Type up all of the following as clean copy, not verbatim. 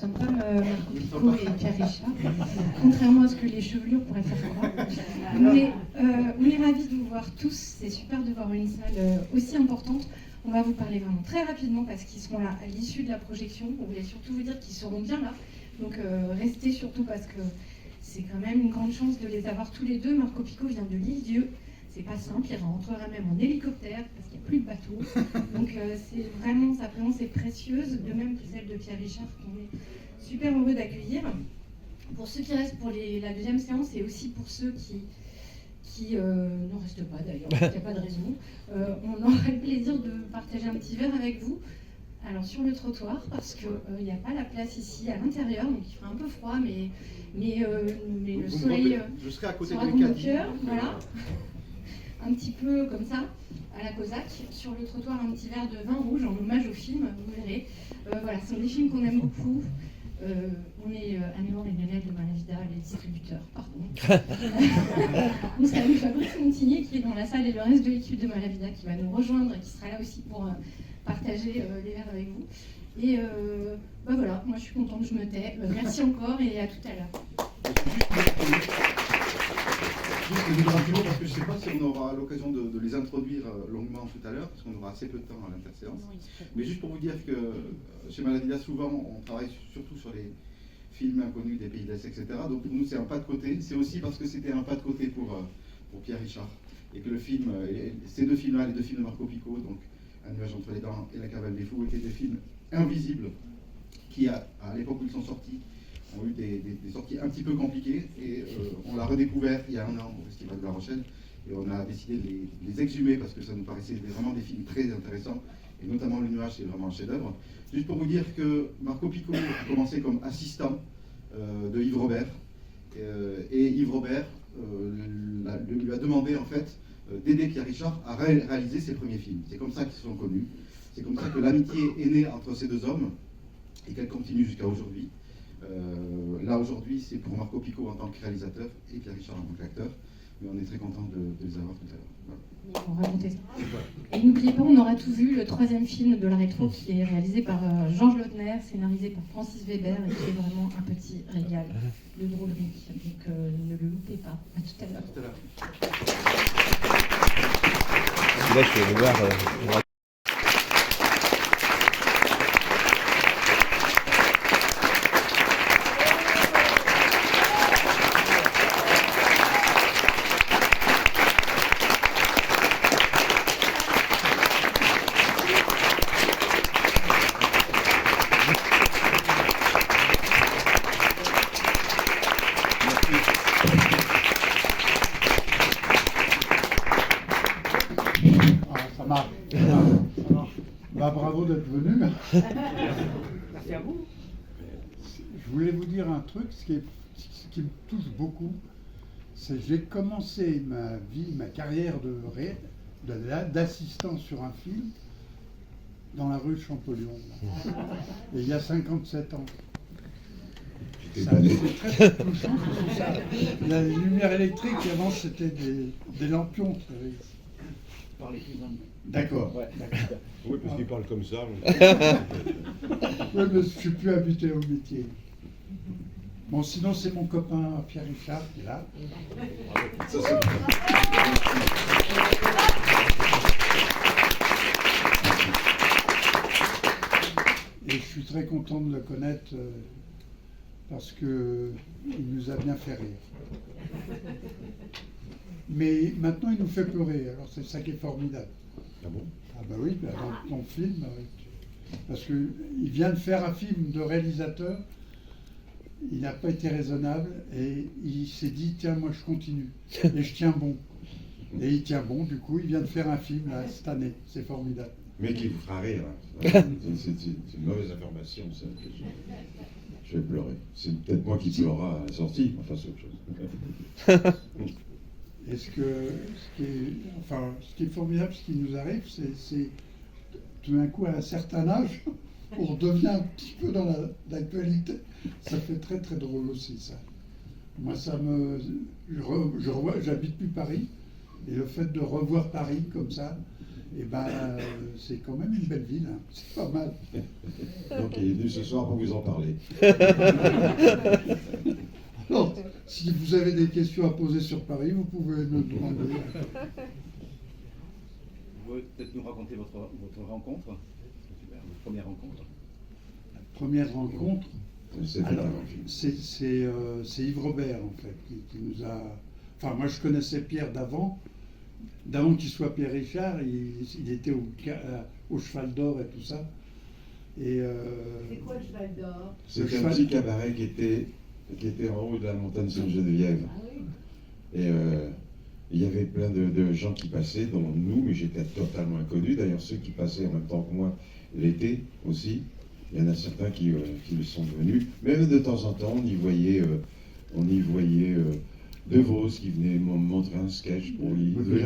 Comme Marco Picot et Pierre Richard, contrairement à ce que les chevelures pourraient faire croire. On est ravis de vous voir tous, c'est super de voir une salle aussi importante. On va vous parler vraiment très rapidement parce qu'ils seront là à l'issue de la projection. On voulait surtout vous dire qu'ils seront bien là, donc restez surtout parce que c'est quand même une grande chance de les avoir tous les deux. Marco Picot vient de l'Île-Dieu. C'est pas simple, il rentrera même en hélicoptère parce qu'il n'y a plus de bateau. Donc c'est vraiment, sa présence est précieuse, de même que celle de Pierre Richard qu'on est super heureux d'accueillir. Pour ceux qui restent pour la deuxième séance et aussi pour ceux qui n'en restent pas d'ailleurs, il n'y a pas de raison, on aura le plaisir de partager un petit verre avec vous. Alors sur le trottoir, parce qu'il n'y a pas la place ici à l'intérieur, donc il fera un peu froid, mais le soleil sera dans nos cœurs, voilà. Un petit peu comme ça, à la Cosaque, sur le trottoir un petit verre de vin rouge en hommage au film, vous verrez. Voilà, ce sont des films qu'on aime beaucoup. On est Anne-Laure et Lionel de Malavida, les distributeurs, pardon. On salue Fabrice Montigny qui est dans la salle et le reste de l'équipe de Malavida qui va nous rejoindre et qui sera là aussi pour partager les verres avec vous. Et voilà, moi je suis contente, je me tais. Merci encore et à tout à l'heure. Juste rapidement, parce que je ne sais pas si on aura l'occasion de les introduire longuement tout à l'heure, parce qu'on aura assez peu de temps à l'interséance. Mais juste pour vous dire que chez Malavida, souvent, on travaille surtout sur les films inconnus des pays de l'Est, etc. Donc pour nous, c'est un pas de côté. C'est aussi parce que c'était un pas de côté pour Pierre Richard. Et que le film, ces deux films-là, les deux films de Marco Picot, donc Un nuage entre les dents et La cavale des fous, étaient des films invisibles qui, à l'époque où ils sont sortis, ont eu des sorties un petit peu compliquées et on l'a redécouvert il y a un an au Festival de La Rochelle et on a décidé de les exhumer parce que ça nous paraissait vraiment des films très intéressants et notamment Le Nuage, c'est vraiment un chef-d'œuvre. Juste pour vous dire que Marco Picot a commencé comme assistant de Yves Robert et Yves Robert lui a demandé en fait d'aider Pierre Richard à réaliser ses premiers films. C'est comme ça qu'ils se sont connus, c'est comme ça que l'amitié est née entre ces deux hommes et qu'elle continue jusqu'à aujourd'hui. Là aujourd'hui c'est pour Marco Picot en tant que réalisateur et Pierre Richard en tant qu'acteur, mais on est très content de les avoir tout à l'heure. Voilà. On va monter ça. Et n'oubliez pas, on aura tout vu, le troisième film de la rétro qui est réalisé par Georges Lautner, scénarisé par Francis Weber et qui est vraiment un petit régal de drôlerie. Donc ne le loupez pas. À tout à l'heure. À tout à l'heure. Là, je vais voir. Bravo d'être venu. Merci à vous. Je voulais vous dire un truc, ce qui me touche beaucoup, c'est que j'ai commencé ma carrière d'assistant sur un film dans la rue Champollion, et il y a 57 ans. C'est très touchant, tout ça. La lumière électrique, avant, c'était des lampions, vous savez. Parlez plus en D'accord. Ouais, d'accord. Oui, parce qu'il parle comme ça. Oui, mais je ne suis plus habitué au métier. Bon, sinon, c'est mon copain Pierre Richard qui est là. Ça, c'est... Et je suis très content de le connaître parce qu'il nous a bien fait rire. Mais maintenant, il nous fait pleurer, alors c'est ça qui est formidable. Ah bon? Ah bah oui, dans ton film, parce qu'il vient de faire un film de réalisateur, il n'a pas été raisonnable et il s'est dit, tiens, moi je continue, et je tiens bon. Et il tient bon, du coup, il vient de faire un film là, cette année, c'est formidable. Mais qui vous fera rire. Hein. C'est une mauvaise information, ça. Je vais pleurer. C'est peut-être moi qui pleurera à la sortie, enfin c'est autre chose. Et ce qui est formidable, ce qui nous arrive, c'est tout d'un coup, à un certain âge, on revient un petit peu dans l'actualité. Ça fait très très drôle aussi, ça. Moi, j'habite plus Paris, et le fait de revoir Paris comme ça, Et ben, c'est quand même une belle ville, hein. C'est pas mal. Donc il est venu ce soir pour vous en parler. Alors, si vous avez des questions à poser sur Paris, vous pouvez me demander. Vous pouvez peut-être nous raconter votre rencontre, votre première rencontre. Première rencontre, C'est alors, avant le film. c'est Yves Robert, en fait, qui nous a... Enfin, moi, je connaissais Pierre d'avant qu'il soit Pierre Richard, il était au Cheval d'Or et tout ça. Et, C'est quoi le cheval d'or? C'était un petit cabaret qui était en haut de la montagne Sainte-Geneviève. Ah oui. Et il y avait plein de gens qui passaient, dont nous, mais j'étais totalement inconnu. D'ailleurs, ceux qui passaient en même temps que moi l'été aussi, il y en a certains qui le sont devenus. Même de temps en temps, on y voyait De Vos qui venait me montrer un sketch. Il devait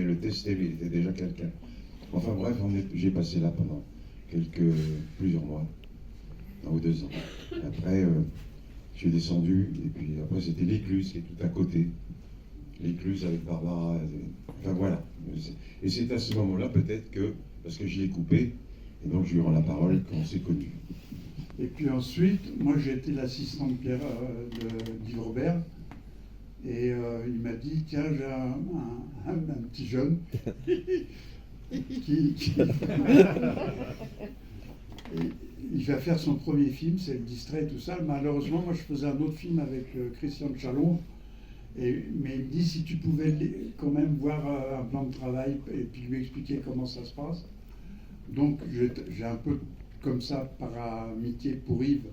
le tester, mais il était déjà quelqu'un. Enfin bref, j'ai passé là pendant plusieurs mois, 1 ou 2 ans. Après, je suis descendu, et puis après c'était l'Écluse qui est tout à côté. L'Écluse avec Barbara, enfin voilà. Et c'est à ce moment-là peut-être que, parce que je l'ai coupé, et donc je lui rends la parole, qu'on s'est connus. Et puis ensuite, moi j'ai été l'assistant de Pierre d'Yves Robert. Et il m'a dit, tiens, j'ai un petit jeune qui il va faire son premier film, c'est Le Distrait et tout ça. Malheureusement, moi je faisais un autre film avec Christian Chalon. Mais il me dit, si tu pouvais quand même voir un plan de travail et puis lui expliquer comment ça se passe. Donc j'ai un peu comme ça, par amitié pour Yves,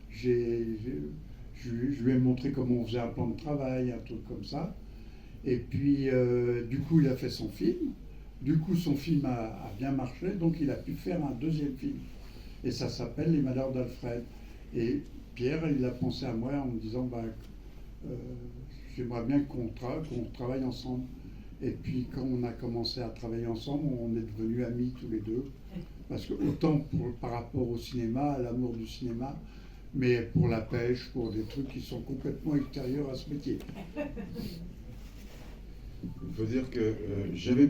je lui ai montré comment on faisait un plan de travail, un truc comme ça. Et puis, du coup, il a fait son film. Du coup, son film a bien marché, donc il a pu faire un deuxième film. Et ça s'appelle Les Malheurs d'Alfred. Et Pierre, il a pensé à moi en me disant, j'aimerais bien qu'on travaille ensemble. Et puis, quand on a commencé à travailler ensemble, on est devenus amis tous les deux. Parce que autant par rapport au cinéma, à l'amour du cinéma, mais pour la pêche, pour des trucs qui sont complètement extérieurs à ce métier. Il faut dire que j'avais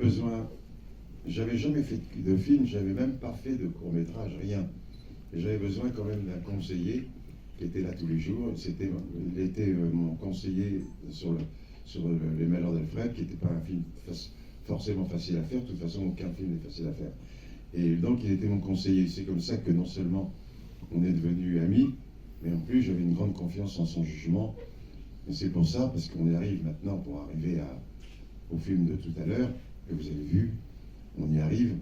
jamais fait de film, j'avais même pas fait de court-métrage, rien. Et j'avais besoin quand même d'un conseiller qui était là tous les jours. Il était mon conseiller sur Les Malheurs d'Alfred, qui n'était pas un film forcément facile à faire. De toute façon, aucun film n'est facile à faire. Et donc, il était mon conseiller. C'est comme ça que non seulement on est devenus amis, mais en plus, j'avais une grande confiance en son jugement. Et c'est pour ça, parce qu'on arrive maintenant, pour arriver au film de tout à l'heure, que vous avez vu, on y arrive.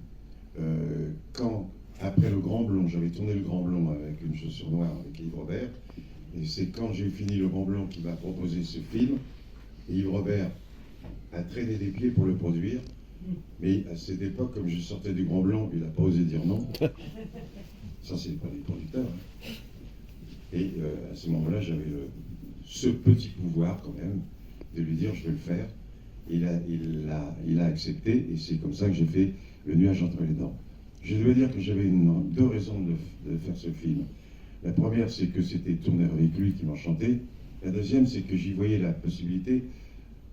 Quand, après Le Grand Blond, j'avais tourné Le Grand Blond avec Une chaussure noire avec Yves Robert, et c'est quand j'ai fini Le Grand Blond qu'il m'a proposé ce film, et Yves Robert a traîné des pieds pour le produire, mais à cette époque, comme je sortais du Grand Blond, il n'a pas osé dire non. Ça, c'est pas les producteurs. Hein. Et à ce moment-là, j'avais ce petit pouvoir quand même de lui dire je vais le faire. Il a accepté, et c'est comme ça que j'ai fait Le Nuage entre les dents. Je dois dire que j'avais 2 raisons de faire ce film. La première, c'est que c'était tourner avec lui qui m'enchantait. La deuxième, c'est que j'y voyais la possibilité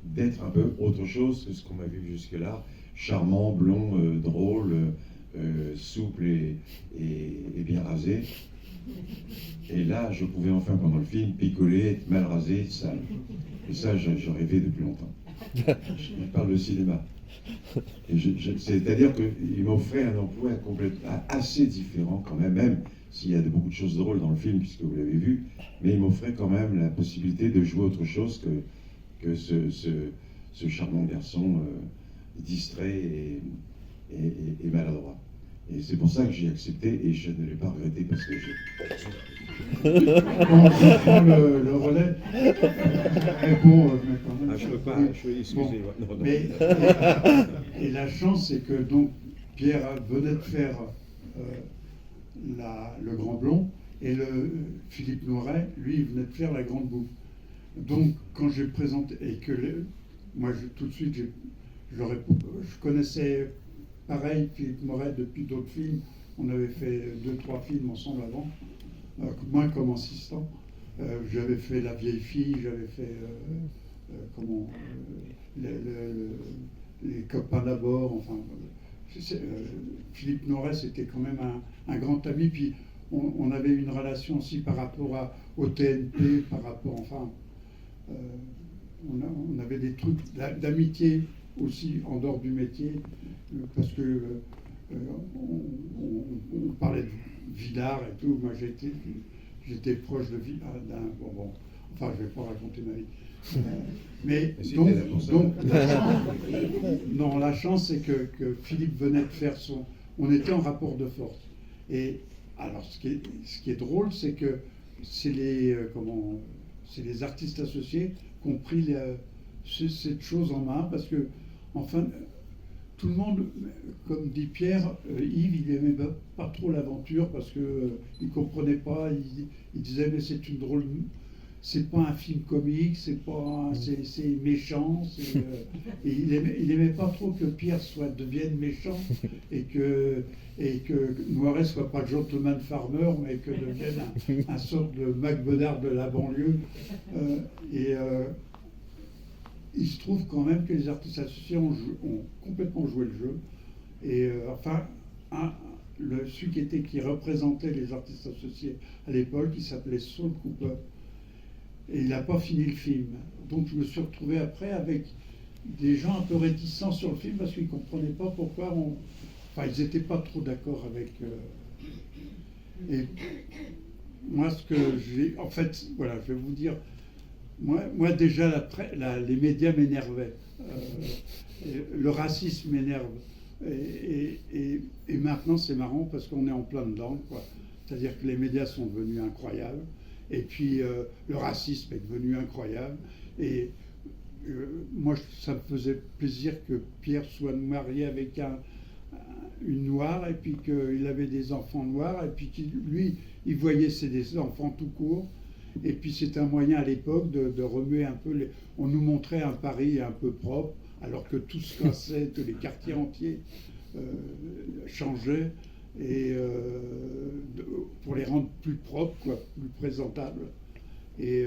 d'être un peu autre chose que ce qu'on m'a vu jusque-là. Charmant, blond, drôle, souple et bien rasé. Et là, je pouvais enfin, pendant le film, picoler, être mal rasé, sale. Et ça, je rêvais depuis longtemps. Je parle de cinéma. C'est-à-dire qu'il m'offrait un emploi assez différent quand même s'il y a beaucoup de choses drôles dans le film, puisque vous l'avez vu, mais il m'offrait quand même la possibilité de jouer autre chose que ce charmant garçon distrait et maladroit. Et c'est pour ça que j'ai accepté, et je ne l'ai pas regretté parce que Bon, je prends le relais. Bon, mais quand même. Ah, je peux pas, excusez-moi. Bon, Non. mais, et la chance, c'est que donc Pierre venait de faire Le Grand Blond, et Philippe Noiret, lui, il venait de faire La Grande Bouffe. Donc, quand j'ai présenté, et que moi, tout de suite, je connaissais pareil Philippe Noiret depuis d'autres films. On avait fait 2-3 films ensemble avant, moi comme assistant. J'avais fait La Vieille Fille, j'avais fait les copains d'abord, enfin, Philippe Noiret, c'était quand même un grand ami, puis on avait une relation aussi par rapport au TNP, par rapport, enfin, on avait des trucs d'amitié aussi en dehors du métier, parce que on parlait de Villard et tout. Moi, j'étais proche de Villard. Enfin, je ne vais pas raconter ma vie. Mais donc non, la chance, c'est que Philippe venait de faire on était en rapport de force. Et alors, ce qui est drôle, c'est que c'est les artistes associés qui ont pris cette chose en main, parce que, enfin, tout le monde, comme dit Pierre, Yves, il n'aimait pas trop l'aventure parce qu'il ne comprenait pas, il disait mais c'est une drôle, c'est pas un film comique, c'est méchant, et il aimait pas trop que Pierre devienne méchant et que Noiret soit pas le gentleman farmer, mais que devienne un sorte de MacBedard de la banlieue. Il se trouve quand même que les artistes associés ont complètement joué le jeu. Et celui qui représentait les artistes associés à l'époque, il s'appelait Saul Cooper. Et il n'a pas fini le film. Donc je me suis retrouvé après avec des gens un peu réticents sur le film parce qu'ils ne comprenaient pas pourquoi Enfin, ils n'étaient pas trop d'accord avec... Et moi, ce que j'ai... En fait, voilà, je vais vous dire... Moi déjà, les médias m'énervaient. Le racisme m'énerve. Et maintenant, c'est marrant parce qu'on est en plein dedans, quoi. C'est-à-dire que les médias sont devenus incroyables. Et puis, le racisme est devenu incroyable. Et moi, ça me faisait plaisir que Pierre soit marié avec une noire, et puis qu'il avait des enfants noirs, et puis lui, il voyait des enfants tout court. Et puis c'était un moyen à l'époque de remuer un peu on nous montrait un Paris un peu propre, alors que tout se cassait, que les quartiers entiers changeaient, et pour les rendre plus propres, quoi, plus présentables. Et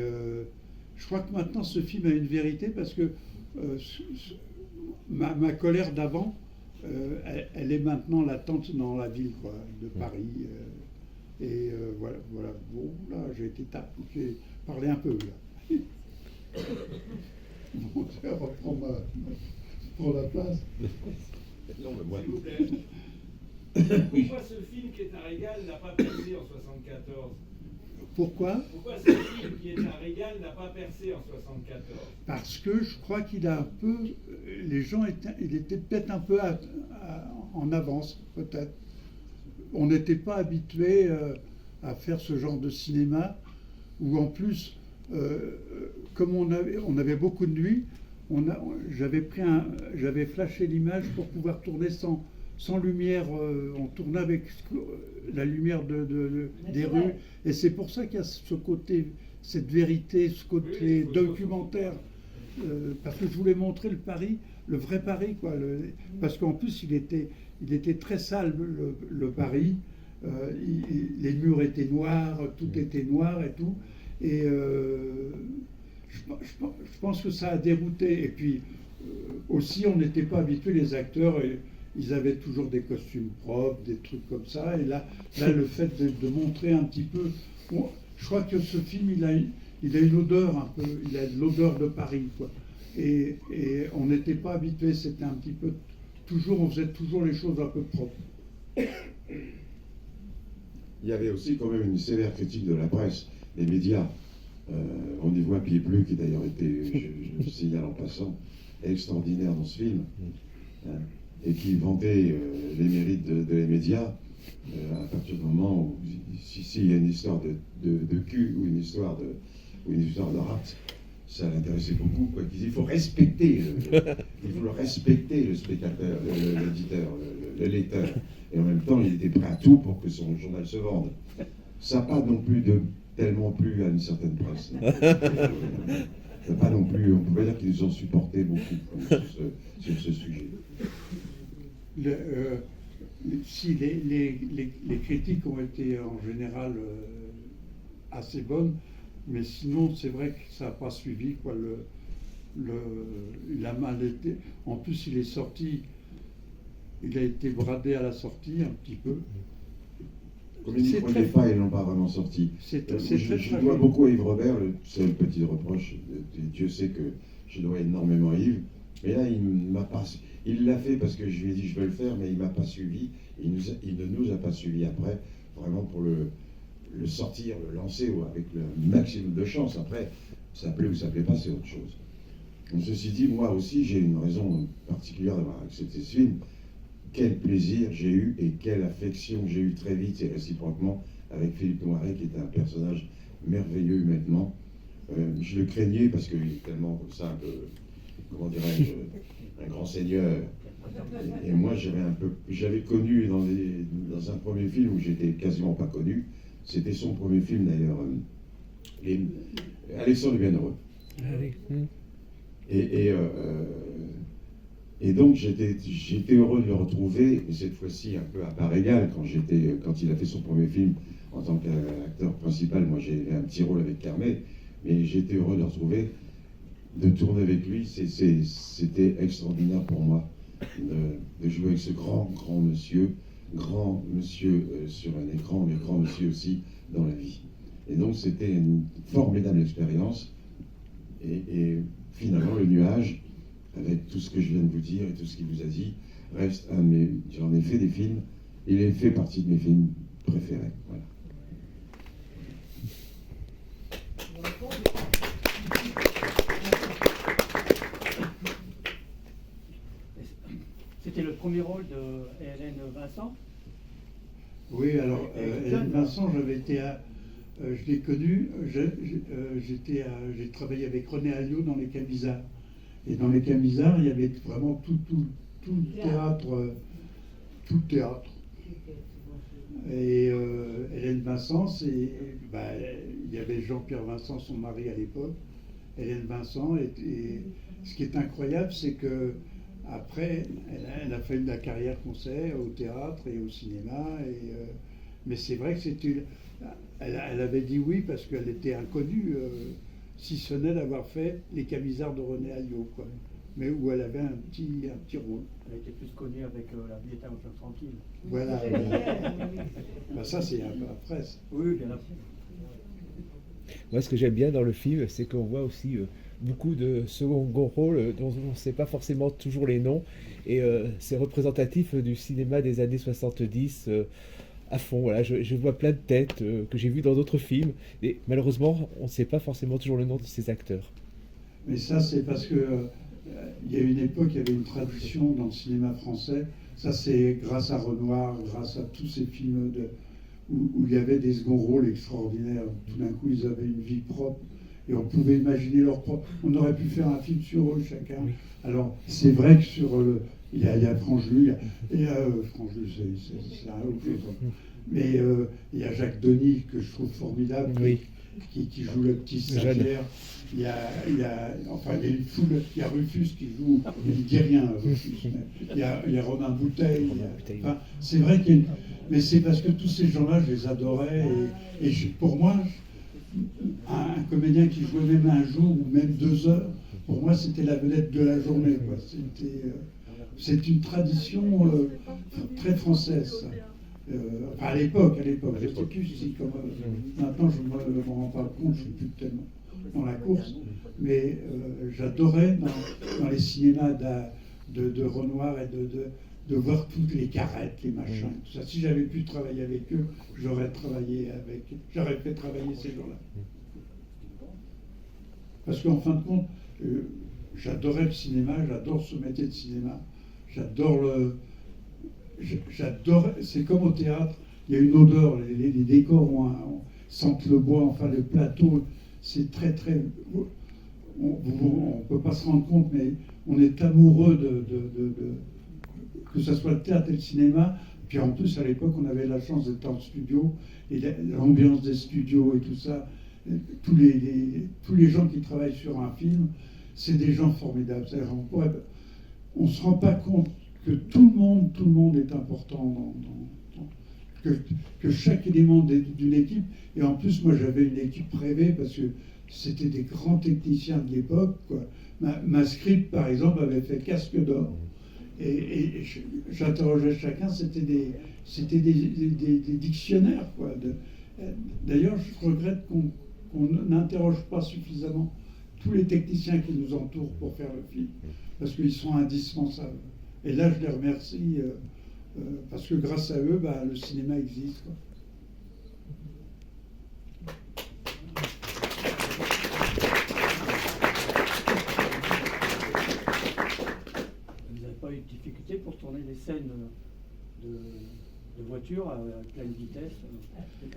je crois que maintenant ce film a une vérité, parce que ma colère d'avant, elle est maintenant latente dans la ville, quoi, de Paris. Voilà. Bon, là, j'ai parlé un peu, là. Bon, je reprends pour la place. Non, mais moi... S'il vous plaît. Pourquoi ce film qui est un régal n'a pas percé en 74 ? Pourquoi ce film qui est un régal n'a pas percé en 74 ? Parce que je crois qu'il a un peu... Les gens il était peut-être un peu en avance, peut-être. On n'était pas habitué à faire ce genre de cinéma, où en plus, comme on avait beaucoup de nuits, j'avais flashé l'image pour pouvoir tourner sans lumière. On tournait avec la lumière des rues, et c'est pour ça qu'il y a ce côté, cette vérité, ce côté documentaire, parce que je voulais montrer le Paris, le vrai Paris, quoi. Parce qu'en plus, il était très sale, le Paris. Les murs étaient noirs, tout était noir et tout. Et je pense que ça a dérouté. Et puis aussi, on n'était pas habitués, les acteurs, ils avaient toujours des costumes propres, des trucs comme ça. Et là le fait de montrer un petit peu... je crois que ce film, il a une odeur un peu, il a de l'odeur de Paris, quoi. Et on n'était pas habitués, c'était un petit peu... on faisait toujours les choses un peu propres. Il y avait aussi quand même une sévère critique de la presse, des médias. On y voit Pied Plu, qui d'ailleurs était, je signale en passant, extraordinaire dans ce film, hein, et qui vantait les mérites des médias à partir du moment où, s'il y a une histoire de cul ou une histoire de rate, ça l'intéressait beaucoup, quoi. Il faut respecter le spectateur, l'éditeur, le lecteur. Et en même temps, il était prêt à tout pour que son journal se vende. Ça n'a pas non plus tellement plu à une certaine presse. Ça pas non plus, on peut dire qu'ils nous ont supporté beaucoup sur ce sujet. Si les critiques ont été en général assez bonnes, mais sinon c'est vrai que ça n'a pas suivi, quoi. il a mal été. En plus, il est sorti, il a été bradé à la sortie un petit peu. Comme ils n'y C'est croyaient très- pas, ils l'ont pas vraiment sorti. C'est Je très dois tragique. beaucoup à Yves Robert, le seul petit reproche. Dieu sait que je dois énormément à Yves. Mais là, il l'a fait parce que je lui ai dit je vais le faire, mais il m'a pas suivi. Il ne nous a pas suivis après, vraiment pour le sortir, le lancer avec le maximum de chance. Après, ça plaît ou ça plaît pas, c'est autre chose. Donc, ceci dit, moi aussi, j'ai une raison particulière d'avoir accepté ce film. Quel plaisir j'ai eu et quelle affection j'ai eu très vite et réciproquement avec Philippe Noiret, qui était un personnage merveilleux humainement. Je le craignais parce qu'il est tellement comme ça, un peu, comment dirais-je, un grand seigneur. Et moi, j'avais connu dans un premier film où j'étais quasiment pas connu. C'était son premier film d'ailleurs, Alexandre le Bienheureux. Et donc j'étais heureux de le retrouver, mais cette fois-ci un peu à part égale, quand il a fait son premier film en tant qu'acteur principal. Moi j'ai un petit rôle avec Carmet, mais j'étais heureux de le retrouver, de tourner avec lui. C'était extraordinaire pour moi de jouer avec ce grand monsieur sur un écran, mais grand monsieur aussi dans la vie. Et donc c'était une formidable expérience. Et finalement, Le Nuage, avec tout ce que je viens de vous dire et tout ce qu'il vous a dit, reste un de mes... J'en ai fait des films, il fait partie de mes films préférés. Voilà. C'était le premier rôle de Hélène Vincent. Oui, alors, Hélène Vincent, je l'ai connue, j'ai travaillé avec René Alliot dans les Camisards. Et dans les Camisards, il y avait vraiment tout le théâtre. Tout le théâtre. Et Hélène Vincent, il y avait Jean-Pierre Vincent, son mari à l'époque. Hélène Vincent, et ce qui est incroyable, c'est que après, elle a fait de la carrière qu'on sait au théâtre et au cinéma. Mais c'est vrai que elle avait dit oui parce qu'elle était inconnue, si ce n'est d'avoir fait les Camisards de René Alliot, quoi. Mais où elle avait un petit rôle. Elle était plus connue avec La vie est un peu tranquille. Voilà. Ça, c'est un peu après. Oui, bien après. Moi, ce que j'aime bien dans le film, c'est qu'on voit aussi beaucoup de second rôles dont on ne sait pas forcément toujours les noms. Et c'est représentatif du cinéma des années 70 à fond. Voilà, je vois plein de têtes que j'ai vues dans d'autres films. Et malheureusement, on ne sait pas forcément toujours le nom de ces acteurs. Mais ça, c'est parce que il y a une époque, il y avait une tradition dans le cinéma français. Ça, c'est grâce à Renoir, grâce à tous ces films où il y avait des seconds rôles extraordinaires. Tout d'un coup, ils avaient une vie propre et on pouvait imaginer leur propre. On aurait pu faire un film sur eux chacun. Oui. Alors, c'est vrai que il y a Franjul, Franjul, c'est un autre chose. Mais il y a Jacques Denis, que je trouve formidable, oui. qui joue le petit stagiaire. Il y a une foule, il y a Rufus qui joue, il ne dit rien, Rufus. Il y a Romain Bouteille. C'est vrai mais c'est parce que tous ces gens-là, je les adorais. Pour moi, un comédien qui jouait même un jour ou même 2 heures, pour moi, c'était la vedette de la journée, quoi. C'est une tradition très française. À l'époque, je sais plus si maintenant je ne me rends pas compte, je ne suis plus tellement dans la course, mais j'adorais dans les cinémas de Renoir et de voir toutes les carrettes, les machins, tout ça. Si j'avais pu travailler avec eux, j'aurais fait travailler ces gens-là. Parce qu'en fin de compte, j'adorais le cinéma, j'adore ce métier de cinéma, j'adore c'est comme au théâtre, il y a une odeur, les décors sentent le bois, enfin le plateau, c'est très très... On ne peut pas se rendre compte, mais on est amoureux que ce soit le théâtre et le cinéma. Puis en plus, à l'époque, on avait la chance d'être en studio, et l'ambiance des studios et tout ça, tous les gens qui travaillent sur un film, c'est des gens formidables. On ne se rend pas compte que tout le monde est important que chaque élément d'une équipe, et en plus moi j'avais une équipe rêvée parce que c'était des grands techniciens de l'époque, quoi. Ma script par exemple avait fait Casque d'or, et j'interrogeais chacun, c'était des dictionnaires, quoi. D'ailleurs je regrette qu'on n'interroge pas suffisamment tous les techniciens qui nous entourent pour faire le film, parce qu'ils sont indispensables. Et là, je les remercie, parce que grâce à eux, le cinéma existe, quoi. Vous n'avez pas eu de difficulté pour tourner les scènes de voitures à pleine vitesse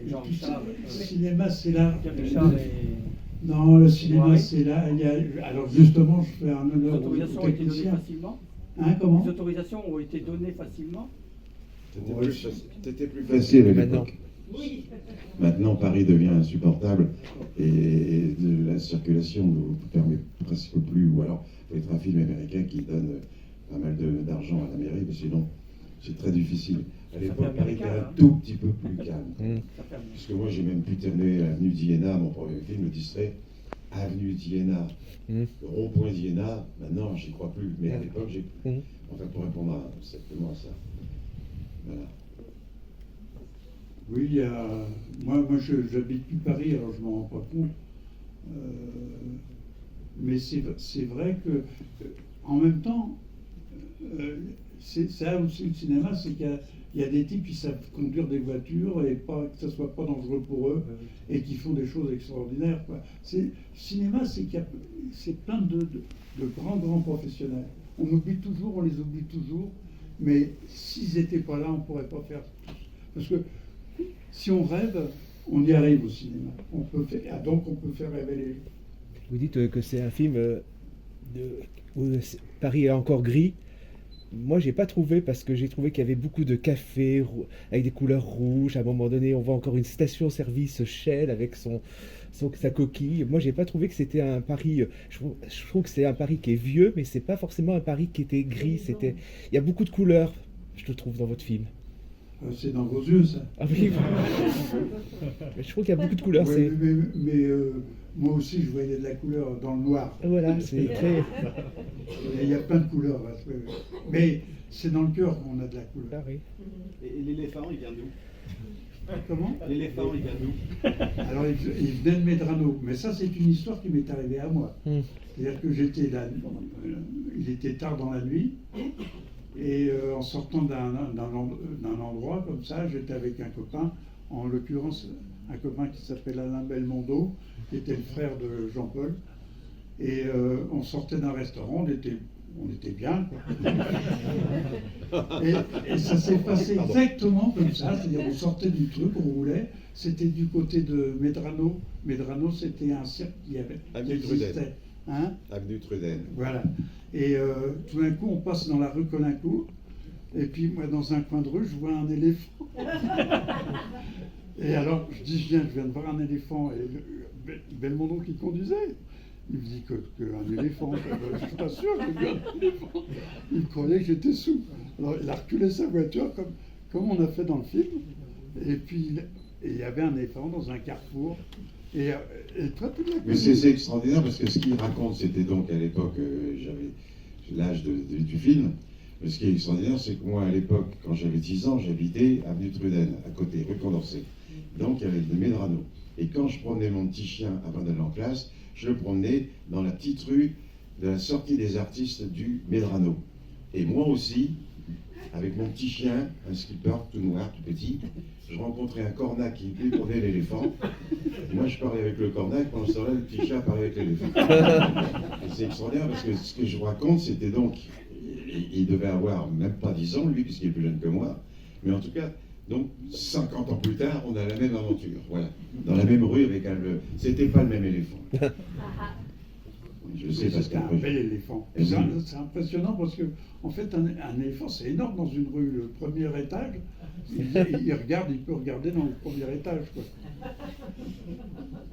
et Jean-Richard, Le cinéma, c'est là. Jean-Richard et... Non, le cinéma, Ouais. c'est là. Alors justement, je fais un Les honneur aux autorisations ont été données techniciens. facilement. Hein, comment? Les autorisations ont été données facilement. C'était plus facile à Maintenant. l'époque. Maintenant, Paris devient insupportable et la circulation ne vous permet presque plus. Ou alors, il faut être un film américain qui donne pas mal d'argent à la mairie, mais sinon, c'est très difficile. À l'époque, fait Paris était américain, un hein. tout petit peu plus calme. Ça permet. Puisque moi, j'ai même pu terminer Avenue d'Iéna, mon premier film, le distrait Avenue d'Iéna, le rond-point d'Iéna. Maintenant, j'y crois plus, mais à l'époque, j'ai pu. Enfin, pour répondre exactement à ça. Voilà. Oui, moi j'habite plus Paris, alors je m'en rends pas compte. Mais c'est vrai que, en même temps, c'est ça aussi le cinéma, c'est qu'il y a des types qui savent conduire des voitures et pas, que ça soit pas dangereux pour eux, et qui font des choses extraordinaires, quoi. Le cinéma, c'est plein de grands professionnels. On les oublie toujours, mais s'ils n'étaient pas là, on ne pourrait pas faire tout. Parce que si on rêve, on y arrive au cinéma. Donc on peut faire rêver les gens. Vous dites que c'est un film où Paris est encore gris. Moi, j'ai pas trouvé, parce que j'ai trouvé qu'il y avait beaucoup de cafés avec des couleurs rouges. À un moment donné, on voit encore une station-service Shell avec sa coquille. Moi, j'ai pas trouvé que c'était un Paris. Je trouve que c'est un Paris qui est vieux, mais c'est pas forcément un Paris qui était gris. Il y a beaucoup de couleurs, je le trouve, dans votre film. C'est dans vos yeux, ça. Ah oui. Mais je trouve qu'il y a beaucoup de couleurs. Ouais, mais moi aussi, je voyais de la couleur dans le noir. Voilà, c'est très. Il y a plein de couleurs. Là. Mais c'est dans le cœur qu'on a de la couleur. Ah oui. Et l'éléphant, il vient d'où? Comment? L'éléphant, il vient d'où? Alors, il venait de Medrano. Mais ça, c'est une histoire qui m'est arrivée à moi. C'est-à-dire que j'étais là, il était tard dans la nuit. Et en sortant d'un endroit comme ça, j'étais avec un copain, en l'occurrence un copain qui s'appelle Alain Belmondo, qui était le frère de Jean-Paul. Et on sortait d'un restaurant, on était bien, quoi. Et ça s'est passé exactement comme ça, c'est-à-dire on sortait du truc, on roulait, c'était du côté de Medrano. Medrano, c'était un cirque qui existait. Hein? Avenue Truden. Voilà. Et tout d'un coup, on passe dans la rue Colincourt. Et puis, moi, dans un coin de rue, je vois un éléphant. Et alors, je dis, je viens de voir un éléphant. Et Belmondo qui conduisait. Il me dit qu'un éléphant. Je suis pas sûr que j'ai vu un éléphant. Il croyait que j'étais sous. Alors, il a reculé sa voiture comme on a fait dans le film. Et puis, il y avait un éléphant dans un carrefour. Et toi, tu l'as connu. Mais c'est extraordinaire parce que ce qu'il raconte, c'était donc à l'époque, j'avais l'âge du film. Mais ce qui est extraordinaire, c'est que moi, à l'époque, quand j'avais 10 ans, j'habitais avenue Truden, à côté, rue Condorcet. Donc, il y avait des Medrano. Et quand je promenais mon petit chien avant d'aller en classe, je le promenais dans la petite rue de la sortie des artistes du Medrano. Et moi aussi, avec mon petit chien, un skipper tout noir, tout petit, je rencontrais un cornac qui prenait l'éléphant. Moi, je parlais avec le cornac, pendant ce temps-là, le petit chat parlait avec l'éléphant. Et c'est extraordinaire parce que ce que je vous raconte, c'était donc, il devait avoir même pas 10 ans, lui, puisqu'il est plus jeune que moi, mais en tout cas, donc 50 ans plus tard, on a la même aventure, voilà, dans la même rue avec c'était pas le même éléphant. Je sais parce c'était un bel éléphant. C'est impressionnant parce que, en fait, un éléphant, c'est énorme dans une rue. Le premier étage, il peut regarder dans le premier étage, quoi.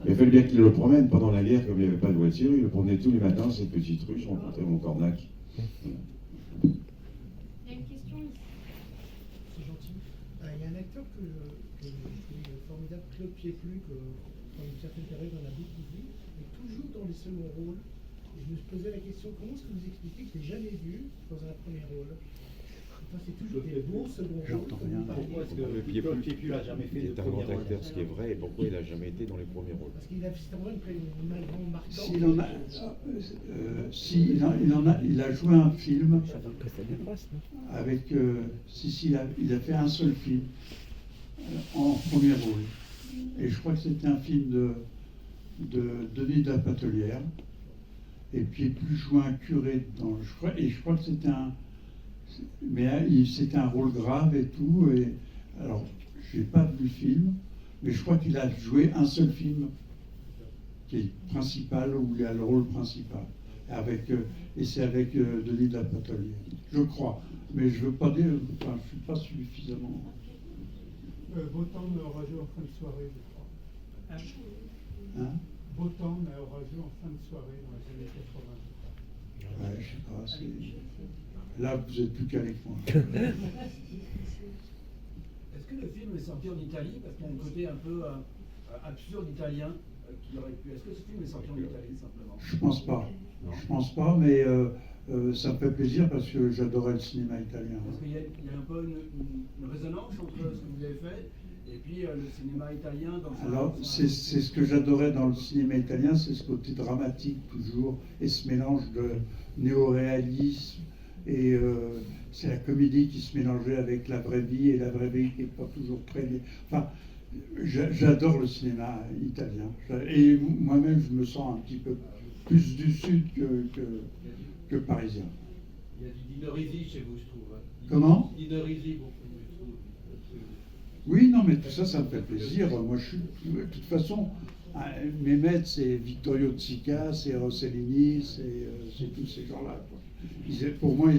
Mais il fallait bien qu'il le promène pendant la guerre, comme il n'y avait pas de voiture, il le promenait tous les matins, cette petite rue, je rencontrais mon cornac. Il y a une question ici. C'est gentil. Il y a un acteur que que je trouve formidable, Claude Pieplu, que dans une certaine période on a beaucoup vu, mais toujours dans les seconds rôles. Et je me posais la question, comment est-ce que vous expliquez que je l'ai jamais vu dans un premier rôle? Enfin, c'est toujours des bons seconds rôles. J'entends rien. Pourquoi est-ce que Le Pieplu n'a jamais fait Il de est un premier grand rôle? acteur, ce qui est vrai, et pourquoi il n'a jamais été dans les premiers rôles. Parce qu'il a vraiment une main grande marquante. Il a joué un film Après, ça dépasse, non? avec. Il a fait un seul film en premier rôle. Et je crois que c'était un film de Denis de la Patelière. Et puis plus joué un curé dedans. Je crois que c'était un. Mais c'était un rôle grave et tout. Et alors, j'ai pas vu le film, mais je crois qu'il a joué un seul film qui est principal, où il a le rôle principal. Et c'est avec Denis de la Patelière. Je crois. Mais je veux pas dire. Enfin, je suis pas suffisamment. Beau temps mais orageux en fin de soirée, je crois. Hein? Beau temps mais orageux en fin de soirée dans les années 80. Ouais, je sais pas. Là, vous êtes plus calé que moi. Est-ce que le film est sorti en Italie? Parce qu'il y a un côté un peu absurde italien qui aurait pu. Est-ce que ce film est sorti en Italie simplement? Je pense pas. Je pense pas, mais ça me fait plaisir parce que j'adorais le cinéma italien. Parce qu'il y a un peu une résonance entre ce que vous avez fait et puis le cinéma italien dans son... Alors, c'est ce que j'adorais dans le cinéma italien, c'est ce côté dramatique toujours, et ce mélange de néo-réalisme, et c'est la comédie qui se mélangeait avec la vraie vie, et la vraie vie qui n'est pas toujours très... Enfin, j'adore le cinéma italien. Et moi-même, je me sens un petit peu plus du sud que parisien. Il y a du Dino Risi chez vous, je trouve. Comment? Dino Risi, beaucoup, je trouve. Oui, non, mais tout ça, ça me fait plaisir. Moi, de toute façon, mes maîtres, c'est Vittorio De Sica, c'est Rossellini, c'est tous ces gens-là. Pour moi,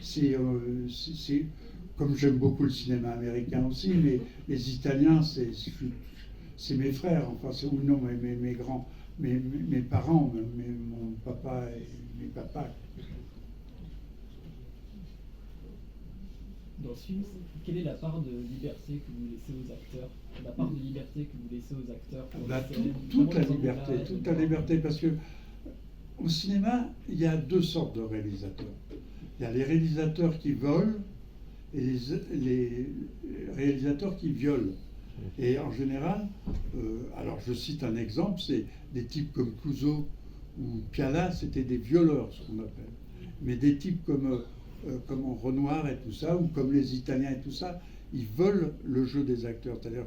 c'est comme j'aime beaucoup le cinéma américain aussi, mais les Italiens, c'est mes frères, enfin, ou non, mes grands, mes parents, mon papa et mes papas. Dans ce film, quelle est la part de liberté que vous laissez aux acteurs? La part de liberté que vous laissez aux acteurs pour Toute la liberté, parce que au cinéma, il y a deux sortes de réalisateurs. Il y a les réalisateurs qui volent et les réalisateurs qui violent. Et en général, alors je cite un exemple, c'est des types comme Clouseau ou Piala, c'était des violeurs, ce qu'on appelle. Mais des types comme Renoir et tout ça, ou comme les Italiens et tout ça, ils veulent le jeu des acteurs. C'est-à-dire,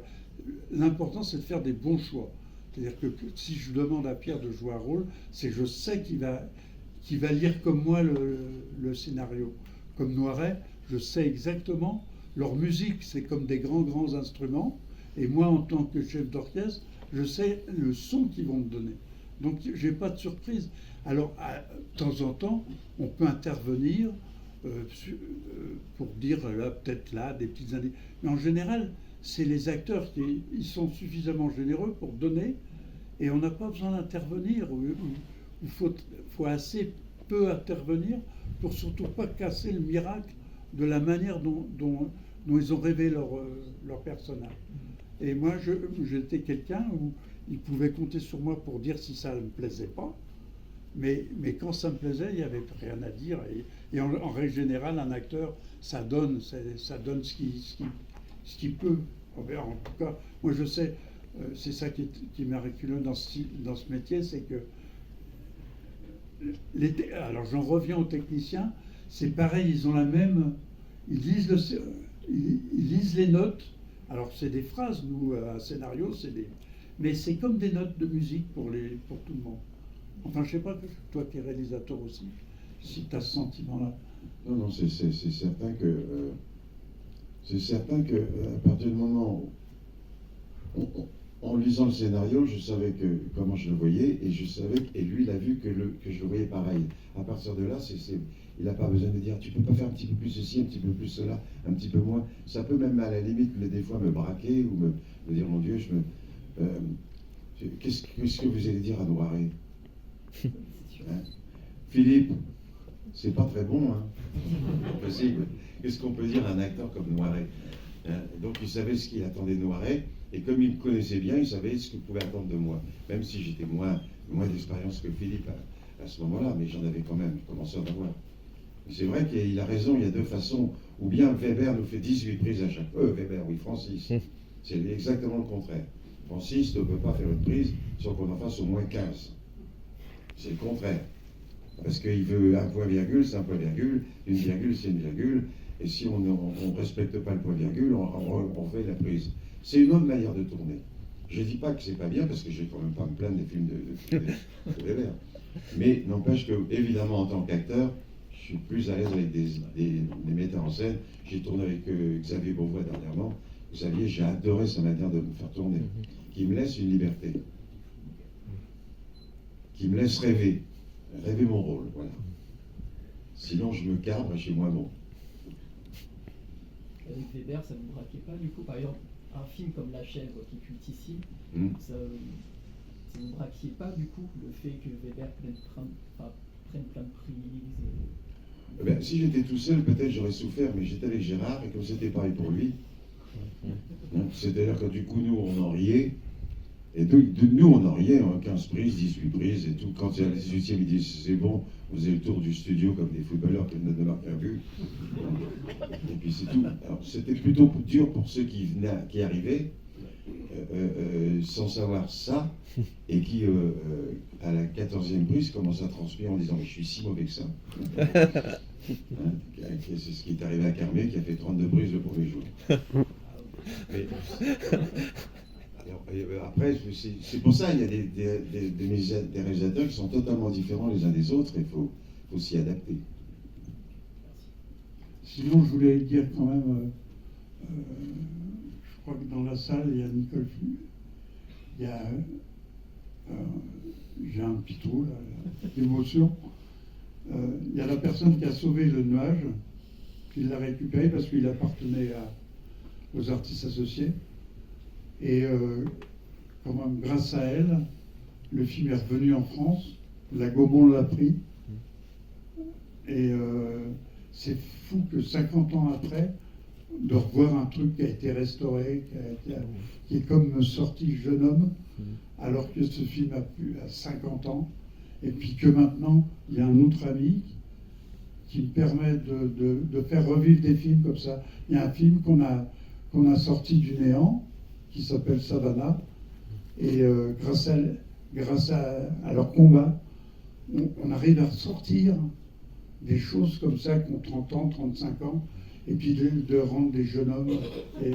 l'important, c'est de faire des bons choix. C'est-à-dire que si je demande à Pierre de jouer un rôle, c'est que je sais qu'il va lire comme moi le scénario. Comme Noiret, je sais exactement, leur musique, c'est comme des grands instruments, et moi, en tant que chef d'orchestre, je sais le son qu'ils vont me donner. Donc, j'ai pas de surprise. Alors, de temps en temps, on peut intervenir pour dire peut-être là des petites indices. Mais en général, c'est les acteurs ils sont suffisamment généreux pour donner, et on n'a pas besoin d'intervenir. Il faut assez peu intervenir pour surtout pas casser le miracle de la manière dont ils ont rêvé leur personnage. Et moi, j'étais quelqu'un où ils pouvaient compter sur moi pour dire si ça ne me plaisait pas. Mais quand ça me plaisait, il n'y avait rien à dire. Et en règle générale, un acteur, ça donne ce qu'il peut. En tout cas, moi je sais, c'est ça qui est miraculeux dans ce métier, c'est que alors j'en reviens aux techniciens, c'est pareil, ils ont la même, ils lisent les notes. Alors c'est des phrases, nous, un scénario, mais c'est comme des notes de musique pour tout le monde. Enfin, je sais pas, toi qui es réalisateur aussi, si tu as ce sentiment-là. Non, c'est certain que à partir du moment où, en lisant le scénario, je savais comment je le voyais, et lui, il a vu que je le voyais pareil. À partir de là, il n'a pas besoin de dire, tu peux pas faire un petit peu plus ceci, un petit peu plus cela, un petit peu moins. Ça peut même à la limite, des fois, me braquer ou me dire, mon Dieu, qu'est-ce que vous allez dire à Noiret? Hein? Philippe, c'est pas très bon, hein? Possible. Qu'est-ce qu'on peut dire à un acteur comme Noiret? Hein, donc il savait ce qu'il attendait de Noiret, et comme il me connaissait bien, il savait ce qu'il pouvait attendre de moi. Même si j'étais moins d'expérience que Philippe à ce moment-là, mais j'en avais quand même, je commençais à en avoir. C'est vrai qu'il a raison, il y a deux façons. Ou bien Weber nous fait 18 prises à chaque fois. Weber, oui, Francis. C'est exactement le contraire. Francis ne peut pas faire une prise sans qu'on en fasse au moins 15. C'est le contraire. Parce qu'il veut un point virgule, c'est un point virgule, une virgule, c'est une virgule. Et si on ne respecte pas le point virgule, on fait la prise. C'est une autre manière de tourner. Je ne dis pas que c'est pas bien, parce que je ne vais quand même pas me plaindre des films de Weber. Mais n'empêche que, évidemment, en tant qu'acteur, je suis plus à l'aise avec des metteurs en scène. J'ai tourné avec Xavier Beauvois dernièrement. Xavier, j'ai adoré sa manière de me faire tourner, qui me laisse une liberté, qui me laisse rêver mon rôle, voilà. Sinon, je me cabre et je suis moins bon. Avec Weber, ça ne vous braquait pas du coup? Par exemple, un film comme La Chèvre, qui est cultissime, ça ne vous braquiez pas du coup le fait que Weber prenne plein de prises Ben, si j'étais tout seul, peut-être j'aurais souffert, mais j'étais avec Gérard, et comme c'était pareil pour lui, c'est-à-dire que du coup, nous, on en riait, et nous, on en riait, 15 prises, 18 prises, et tout. Quand il y a la 18e, il dit, c'est bon, vous avez le tour du studio comme des footballeurs qui ne marquent un but. Et puis c'est tout. Alors, c'était plutôt dur pour ceux qui arrivaient, sans savoir ça, et qui, à la 14e prise, commencent à transpirer en disant, mais je suis si mauvais que ça. C'est ce qui est arrivé à Carmé, qui a fait 32 prises le premier jour. Mais, alors, après, c'est pour ça qu'il y a des réalisateurs qui sont totalement différents les uns des autres, et il faut s'y adapter. Sinon, je voulais dire quand même, je crois que dans la salle, il y a Nicole Fume, il y a, j'ai un pitou, d'émotion. Il y a la personne qui a sauvé le nuage, qui l'a récupéré parce qu'il appartenait aux artistes associés. Et quand même, grâce à elle, le film est revenu en France. La Gaumont l'a pris. Et c'est fou que 50 ans après, de revoir un truc qui a été restauré, qui est comme sorti Jeune homme, alors que ce film a 50 ans. Et puis que maintenant, il y a un autre ami qui me permet de faire revivre des films comme ça. Il y a un film qu'on a sorti du néant, qui s'appelle Savannah, et grâce à leur combat, on arrive à ressortir des choses comme ça qui ont 30 ans, 35 ans, et puis de rendre des jeunes hommes, et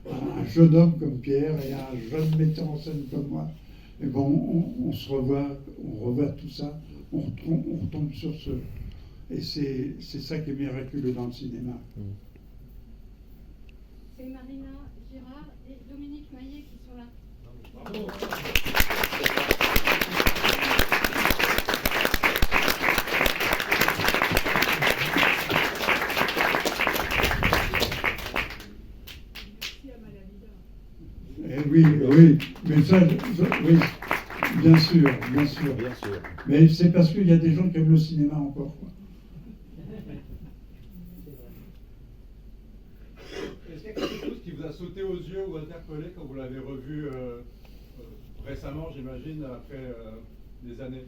un jeune homme comme Pierre, et un jeune metteur en scène comme moi. Et bon, on se revoit, on revoit tout ça, on retombe sur ce... Et c'est ça qui est miraculeux dans le cinéma. C'est Marina Girard et Dominique Maillet qui sont là. Bravo. Oui, mais ça, oui, bien sûr. Mais c'est parce qu'il y a des gens qui aiment le cinéma encore, quoi. Est-ce qu'il y a quelque chose qui vous a sauté aux yeux ou interpellé quand vous l'avez revu récemment, j'imagine, après des années?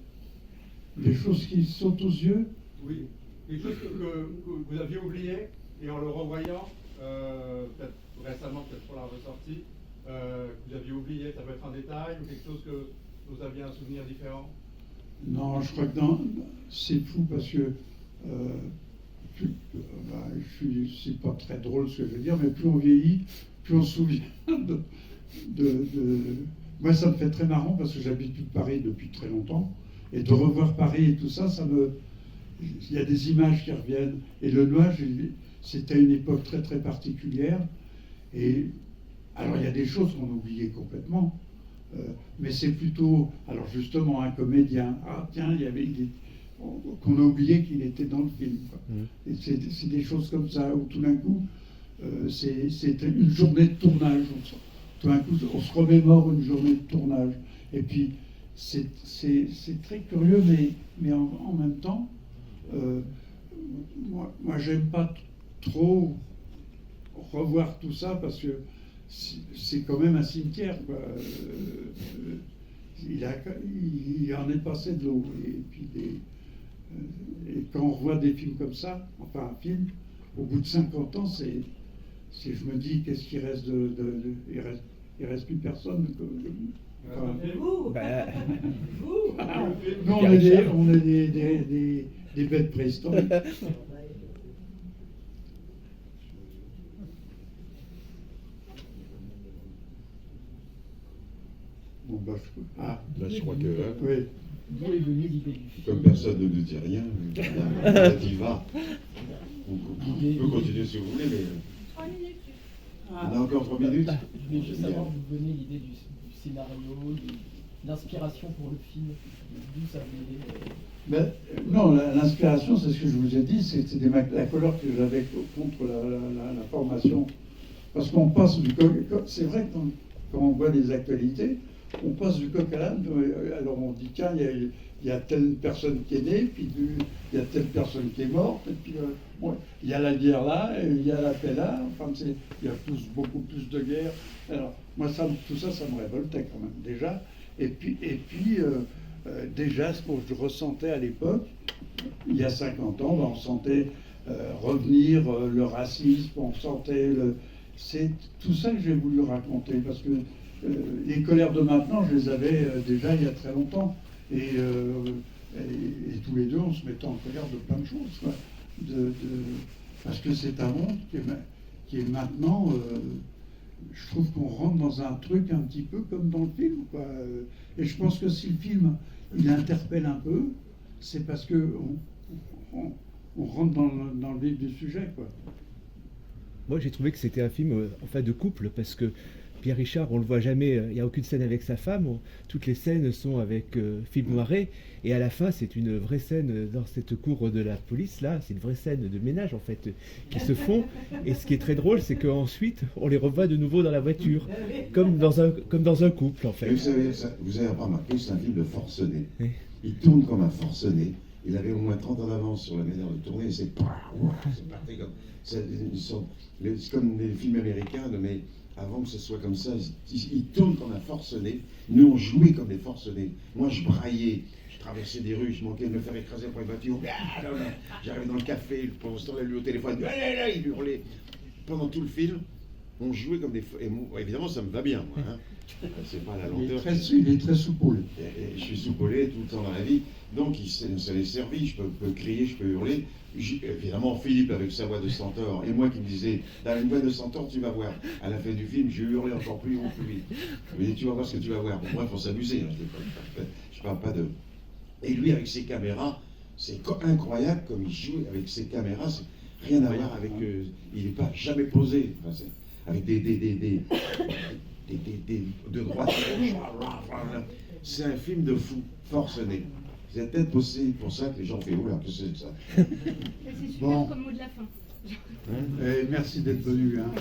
Des choses qui sautent aux yeux? Oui, quelque chose que vous aviez oublié, et en le revoyant, peut-être récemment, peut-être pour la ressortie, que vous aviez oublié, ça peut être un détail ou quelque chose que vous aviez un souvenir différent? Non, je crois que c'est fou parce que c'est pas très drôle ce que je veux dire, mais plus on vieillit, plus on se souvient Moi, ça me fait très marrant parce que j'habite plus de Paris depuis très longtemps, et de revoir Paris et tout ça, il y a des images qui reviennent. Et le nuage, c'était une époque très très particulière. Et alors, il y a des choses qu'on a oubliées complètement, mais c'est plutôt, alors justement, un comédien, tiens, qu'on a oublié qu'il était dans le film, quoi. Et c'est des choses comme ça, où tout d'un coup, c'est une journée de tournage. Tout d'un coup, on se remémore une journée de tournage. Et puis, c'est très curieux, mais en même temps, moi j'aime pas trop revoir tout ça parce que c'est quand même un cimetière, quoi. Il en est passé de l'eau. Et puis et quand on revoit des films comme ça, enfin un film, au bout de 50 ans, je me dis, qu'est-ce qui reste il reste plus personne. Vous Non, on est des bêtes préhistoriques. Bon, je crois que... oui. D'où est venue l'idée du film? Comme personne ne nous dit rien, on y va. On peut continuer si vous voulez, mais... 3 minutes. On a encore 3 minutes. Je voulais juste savoir d'où venait l'idée du scénario, de l'inspiration pour le film, d'où ça venait. Non, l'inspiration, c'est ce que je vous ai dit, c'est la couleur que j'avais contre la formation. Parce qu'on passe du coq, c'est vrai que quand on voit les actualités, on passe du coq à l'âne. Alors on dit, tiens, il y a telle personne qui est née, puis il y a telle personne qui est morte, et puis il y a la guerre là, et il y a la paix là, enfin, il y a beaucoup plus de guerres. Alors moi, tout ça, ça me révoltait quand même, déjà. Et puis déjà, ce que je ressentais à l'époque, il y a 50 ans, on sentait revenir le racisme, on sentait c'est tout ça que j'ai voulu raconter, parce que les colères de maintenant, je les avais déjà il y a très longtemps. Et tous les deux, on se mettait en colère de plein de choses, quoi. Parce que c'est un monde qui est maintenant... je trouve qu'on rentre dans un truc un petit peu comme dans le film, quoi. Et je pense que si le film, il interpelle un peu, c'est parce que on rentre dans le vif du sujet, quoi. Moi, j'ai trouvé que c'était un film de couple, parce que Pierre Richard, on le voit jamais, il n'y a aucune scène avec sa femme, toutes les scènes sont avec Philippe Noiret, et à la fin, c'est une vraie scène dans cette cour de la police, là, c'est une vraie scène de ménage, en fait, qui se font, et ce qui est très drôle, c'est qu'ensuite, on les revoit de nouveau dans la voiture, comme dans un couple, en fait. Mais vous avez remarqué, c'est un film de forcené. Oui. Il tourne comme un forcené. Il avait au moins 30 ans d'avance sur la manière de tourner, c'est parti comme... C'est comme les films américains, mais avant que ce soit comme ça, ils tournent comme un forcené. Nous, on jouait comme des forcenés. Moi, je braillais, je traversais des rues, je manquais de me faire écraser par une voiture. J'arrivais dans le café, pendant ce temps-là, lui au téléphone, il hurlait. Pendant tout le film, on jouait comme des... Et moi, évidemment, ça me va bien, moi. Hein. C'est pas la lenteur. Il est très soupoulé. Je suis soupoulé tout le temps dans la vie. Donc, ça l'est servi. Je peux crier, je peux hurler. Évidemment, Philippe avec sa voix de centaure, et moi qui me disais, t'as une voix de centaure, tu vas voir. À la fin du film, j'ai hurlé encore plus haut, plus vite. Mais tu vas voir ce que tu vas voir. Pour moi, il faut s'amuser. Hein. Je parle pas de... Et lui, avec ses caméras, c'est incroyable comme il joue avec ses caméras. Rien à voir avec... il n'est pas jamais posé. Enfin, avec de droite à gauche. C'est un film de fou, forcené. C'est peut-être possible pour ça que les gens font oula, que c'est ça. C'est super comme mot de la fin. Merci d'être venu. Hein.